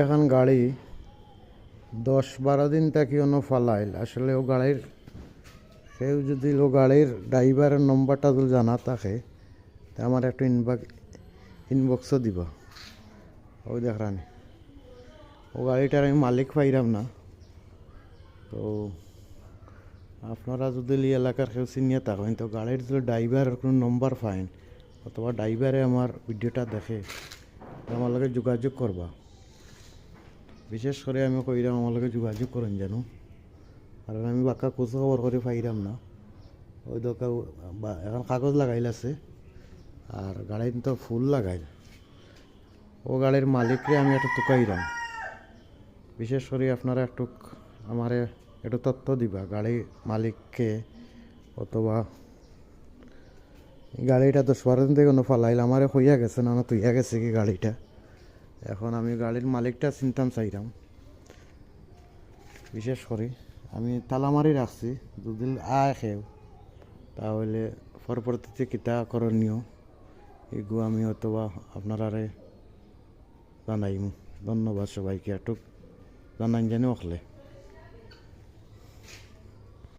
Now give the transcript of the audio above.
এখন গাড়ি 10-12 দিন থাকি অন্য ফালাইল আসলে ও গাড়ির কেউ যদি ও গাড়ির ড্রাইভারের নম্বরটা যদি জানা থাকে তা আমার একটু ইনবক্সও দিব। ওই দেখরানি ও গাড়িটার আমি মালিক পাইরাম না। তো আপনারা যদি এলাকার কেউ চিনিয়ে থাকেন তো গাড়ির যদি ড্রাইভারের কোনো নম্বর পাইন অথবা ড্রাইভারে আমার ভিডিওটা দেখে আমার লগে যোগাযোগ করবা। বিশেষ করে আমি কইরাম আমার লগে যোগাযোগ করেন যেন, কারণ আমি বাক্কা খোঁজ খবর করে পাইরাম না। ওই দরকার এখন কাগজ লাগাইল আছে আর গাড়ির তো ফুল লাগাইল। ও গাড়ির মালিকরে আমি একটু তুকাইরাম। বিশেষ করে আপনারা একটু আমারে একটু তথ্য দিবা গাড়ির মালিককে, অথবা গাড়িটা তো সরেন থেকে কোনো ফালাইল আমারে হইয়া গেছে না তুইয়া গেছে কি গাড়িটা। এখন আমি গাড়ির মালিকটা চিনতাম চাইরাম। বিশেষ করে আমি তালামারি রাখছি, যদি আয় খেও তাহলে পরবর্তীতে কিতা করণীয় এগুলো আমি অথবা আপনারারে জানাইম। ধন্যবাদ সবাইকে, একটু জানান জানি ওখলে।